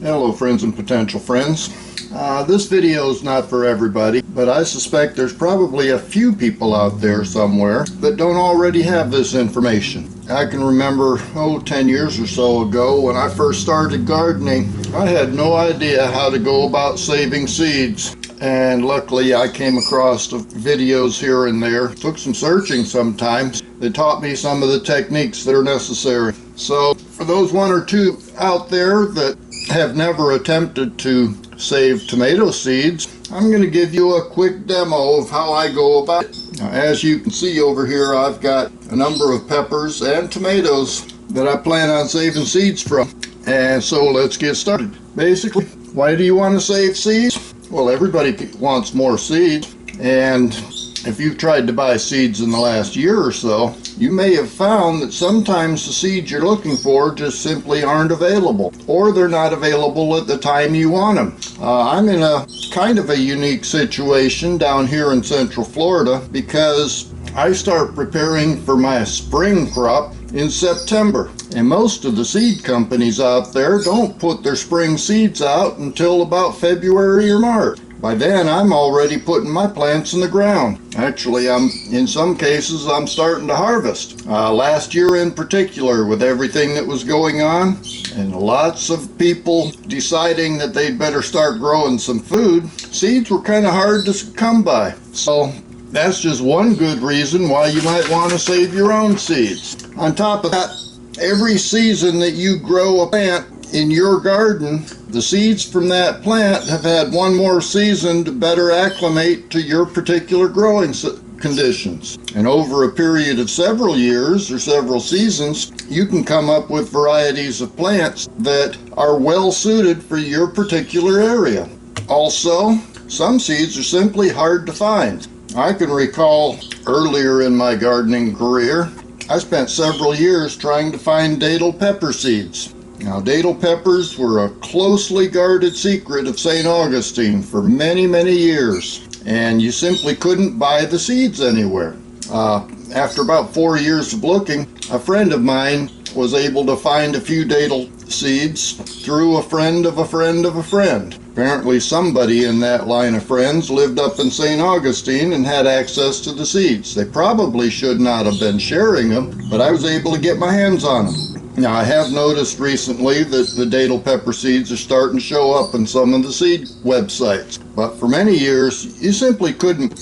Hello friends and potential friends. This video is not for everybody, but I suspect there's probably a few people out there somewhere that don't already have this information. I can remember, 10 years or so ago when I first started gardening, I had no idea how to go about saving seeds. And luckily I came across the videos here and there. Took some searching sometimes. They taught me some of the techniques that are necessary. So for those one or two out there that have never attempted to save tomato seeds, I'm going to give you a quick demo of how I go about it. Now, as you can see over here, I've got a number of peppers and tomatoes that I plan on saving seeds from. And so let's get started. Basically, why do you want to save seeds? Well, everybody wants more seeds, and if you've tried to buy seeds in the last year or so, you may have found that sometimes the seeds you're looking for just simply aren't available, or they're not available at the time you want them. I'm in a kind of a unique situation down here in Central Florida because I start preparing for my spring crop in September. And most of the seed companies out there don't put their spring seeds out until about February or March. By then, I'm already putting my plants in the ground. Actually, in some cases, I'm starting to harvest. Last year in particular, with everything that was going on, and lots of people deciding that they'd better start growing some food, seeds were kind of hard to come by. So that's just one good reason why you might want to save your own seeds. On top of that, every season that you grow a plant in your garden, the seeds from that plant have had one more season to better acclimate to your particular growing conditions. And over a period of several years or several seasons, you can come up with varieties of plants that are well suited for your particular area. Also, some seeds are simply hard to find. I can recall earlier in my gardening career, I spent several years trying to find datil pepper seeds. Now, datil peppers were a closely guarded secret of St. Augustine for many, many years, and you simply couldn't buy the seeds anywhere. After about 4 years of looking, a friend of mine was able to find a few datil seeds through a friend of a friend of a friend. Apparently somebody in that line of friends lived up in St. Augustine and had access to the seeds. They probably should not have been sharing them, but I was able to get my hands on them. Now, I have noticed recently that the datil pepper seeds are starting to show up in some of the seed websites, but for many years you simply couldn't.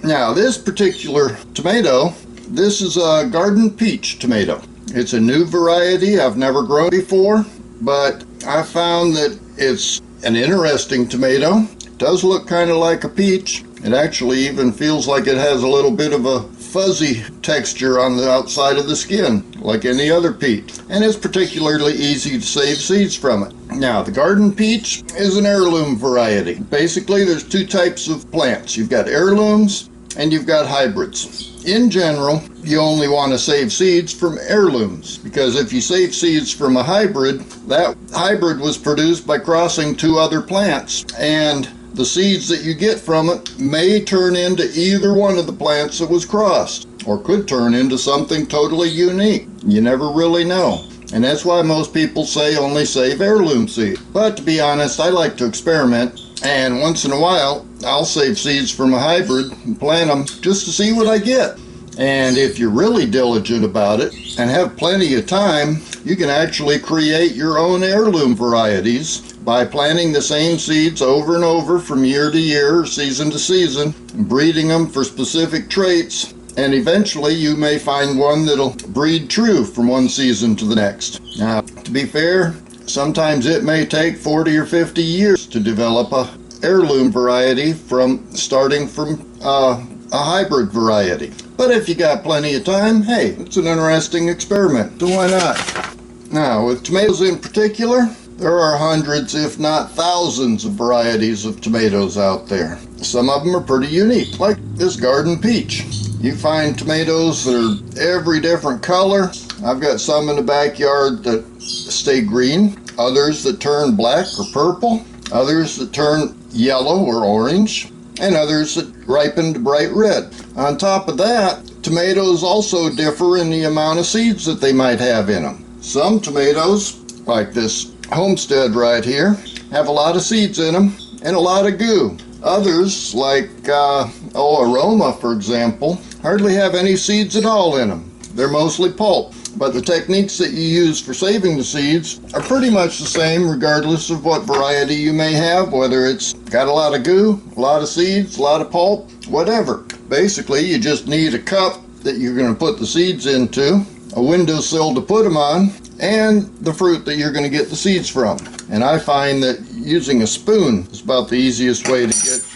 Now, this particular tomato, this is a garden peach tomato. It's a new variety I've never grown before, but I found that it's an interesting tomato. It does look kind of like a peach. It actually even feels like it has a little bit of a fuzzy texture on the outside of the skin, like any other peach. And it's particularly easy to save seeds from it. Now, the garden peach is an heirloom variety. Basically, there's two types of plants. You've got heirlooms and you've got hybrids. In general, you only want to save seeds from heirlooms, because if you save seeds from a hybrid, that hybrid was produced by crossing two other plants, and the seeds that you get from it may turn into either one of the plants that was crossed, or could turn into something totally unique. You never really know. And that's why most people say only save heirloom seeds. But to be honest, I like to experiment, and once in a while I'll save seeds from a hybrid and plant them just to see what I get. And if you're really diligent about it and have plenty of time, you can actually create your own heirloom varieties by planting the same seeds over and over from year to year, season to season, and breeding them for specific traits. And eventually you may find one that'll breed true from one season to the next. Now, to be fair, sometimes it may take 40 or 50 years to develop a heirloom variety from starting from a hybrid variety. But if you got plenty of time, hey, it's an interesting experiment, so why not? Now, with tomatoes in particular, there are hundreds, if not thousands, of varieties of tomatoes out there. Some of them are pretty unique, like this garden peach. You find tomatoes that are every different color. I've got some in the backyard that stay green, others that turn black or purple, others that turn yellow or orange, and others that ripen to bright red. On top of that, tomatoes also differ in the amount of seeds that they might have in them. Some tomatoes, like this Homestead right here have a lot of seeds in them and a lot of goo. Others, like Aroma, for example, hardly have any seeds at all in them. They're mostly pulp. But the techniques that you use for saving the seeds are pretty much the same regardless of what variety you may have, whether it's got a lot of goo, a lot of seeds, a lot of pulp, whatever. Basically, you just need a cup that you're going to put the seeds into, a windowsill to put them on, and the fruit that you're going to get the seeds from. And I find that using a spoon is about the easiest way to get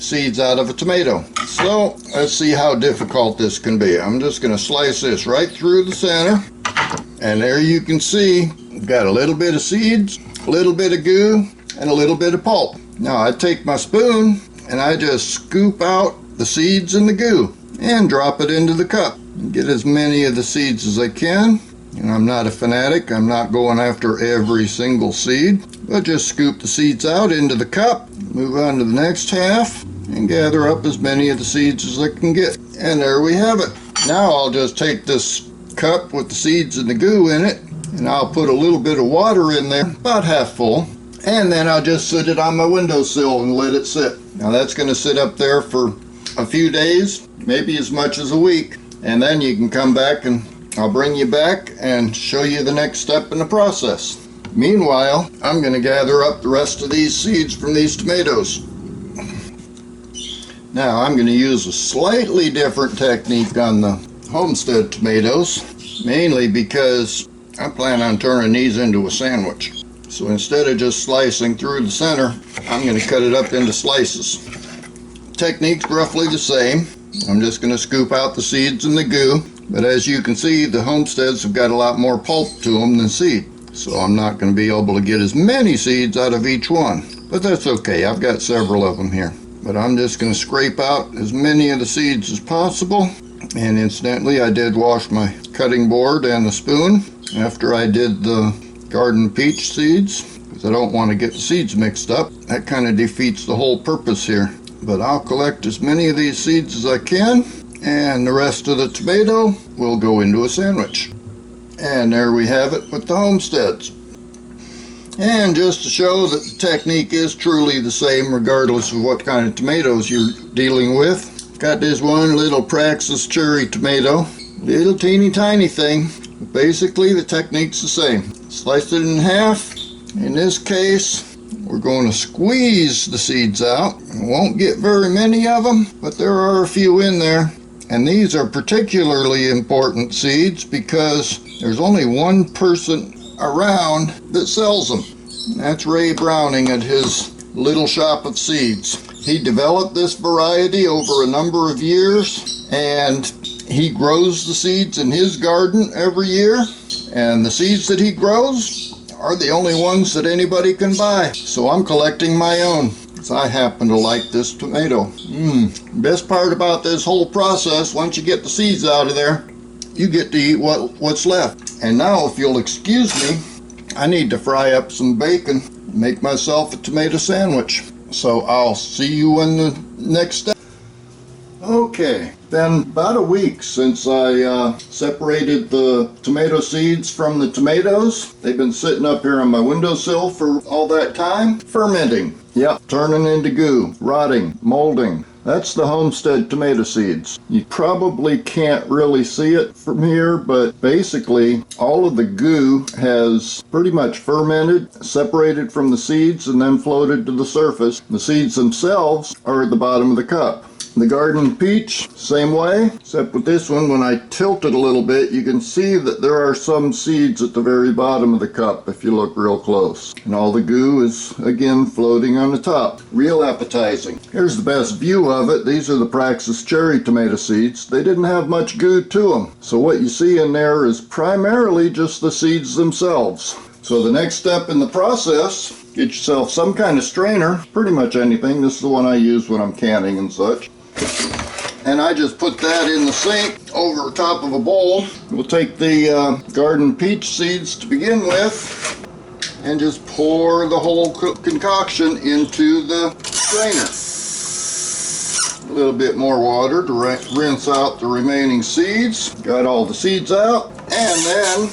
seeds out of a tomato. So let's see how difficult this can be. I'm just going to slice this right through the center, and there you can see we've got a little bit of seeds, a little bit of goo, and a little bit of pulp. Now I take my spoon and I just scoop out the seeds and the goo and drop it into the cup. Get as many of the seeds as I can. And I'm not a fanatic. I'm not going after every single seed, but just scoop the seeds out into the cup, move on to the next half, and gather up as many of the seeds as I can get. And there we have it. Now I'll just take this cup with the seeds and the goo in it, and I'll put a little bit of water in there, about half full, and then I'll just sit it on my windowsill and let it sit. Now that's going to sit up there for a few days, maybe as much as a week, and then you can come back and I'll bring you back and show you the next step in the process. Meanwhile, I'm going to gather up the rest of these seeds from these tomatoes. Now I'm going to use a slightly different technique on the Homestead tomatoes, mainly because I plan on turning these into a sandwich. So instead of just slicing through the center, I'm going to cut it up into slices. Technique's roughly the same. I'm just going to scoop out the seeds and the goo. But as you can see, the Homesteads have got a lot more pulp to them than seed. So I'm not going to be able to get as many seeds out of each one. But that's okay, I've got several of them here. But I'm just going to scrape out as many of the seeds as possible. And incidentally, I did wash my cutting board and the spoon after I did the garden peach seeds, because I don't want to get the seeds mixed up. That kind of defeats the whole purpose here. But I'll collect as many of these seeds as I can, and the rest of the tomato will go into a sandwich. And there we have it with the Homesteads. And just to show that the technique is truly the same regardless of what kind of tomatoes you're dealing with, got this one little Praxis cherry tomato, little teeny tiny thing. Basically the technique's the same. Slice it in half. In this case, we're going to squeeze the seeds out. We won't get very many of them, but there are a few in there. And these are particularly important seeds because there's only one person around that sells them. That's Ray Browning at his little shop of seeds. He developed this variety over a number of years, and he grows the seeds in his garden every year. And the seeds that he grows are the only ones that anybody can buy. So I'm collecting my own. I happen to like this tomato. Best part about this whole process, once you get the seeds out of there, you get to eat what's left. And now, if you'll excuse me, I need to fry up some bacon, make myself a tomato sandwich. So I'll see you in the next step. Okay, been about a week since I separated the tomato seeds from the tomatoes. They've been sitting up here on my windowsill for all that time, fermenting. Yep, turning into goo, rotting, molding. That's the Homestead tomato seeds. You probably can't really see it from here, but basically all of the goo has pretty much fermented, separated from the seeds, and then floated to the surface. The seeds themselves are at the bottom of the cup. The garden peach, same way, except with this one, when I tilt it a little bit, you can see that there are some seeds at the very bottom of the cup if you look real close. And all the goo is, again, floating on the top. Real appetizing. Here's the best view of it. These are the Praxis cherry tomato seeds. They didn't have much goo to them. So what you see in there is primarily just the seeds themselves. So the next step in the process, get yourself some kind of strainer, pretty much anything. This is the one I use when I'm canning and such. And I just put that in the sink over top of a bowl. We'll take the garden peach seeds to begin with and just pour the whole concoction into the strainer. A little bit more water to rinse out the remaining seeds. Got all the seeds out, and then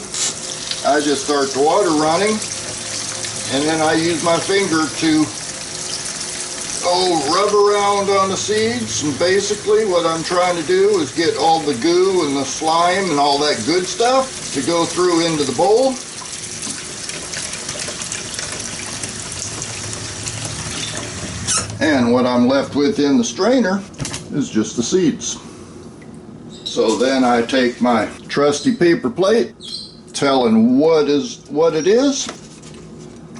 I just start the water running and then I use my finger to rub around on the seeds. And basically what I'm trying to do is get all the goo and the slime and all that good stuff to go through into the bowl. And what I'm left with in the strainer is just the seeds. So then I take my trusty paper plate, telling what it is,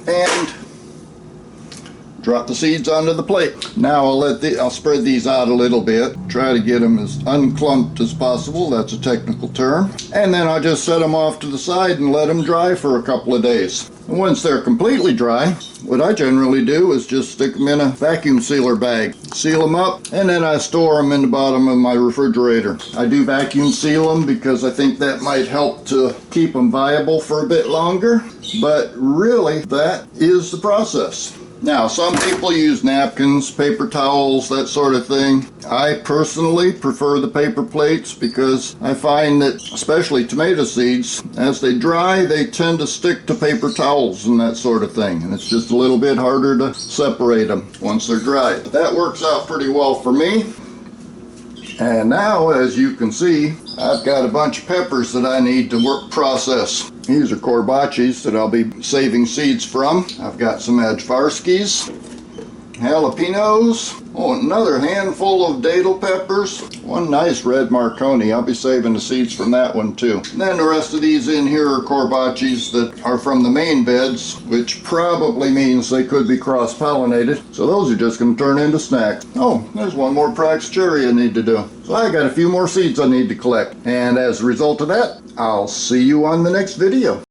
and drop the seeds onto the plate. Now I'll spread these out a little bit, try to get them as unclumped as possible. That's a technical term. And then I'll just set them off to the side and let them dry for a couple of days. And once they're completely dry, what I generally do is just stick them in a vacuum sealer bag, seal them up, and then I store them in the bottom of my refrigerator. I do vacuum seal them because I think that might help to keep them viable for a bit longer, but really that is the process. Now, some people use napkins, paper towels, that sort of thing. I personally prefer the paper plates because I find that, especially tomato seeds, as they dry, they tend to stick to paper towels and that sort of thing. And it's just a little bit harder to separate them once they're dry. But that works out pretty well for me. And now, as you can see, I've got a bunch of peppers that I need to process. These are corbachis that I'll be saving seeds from. I've got some advarskis, jalapenos, another handful of datil peppers, one nice red Marconi. I'll be saving the seeds from that one too. And then the rest of these in here are corbachis that are from the main beds, which probably means they could be cross-pollinated. So those are just going to turn into snacks. Oh, there's one more Prax cherry I need to do. So I got a few more seeds I need to collect. And as a result of that, I'll see you on the next video.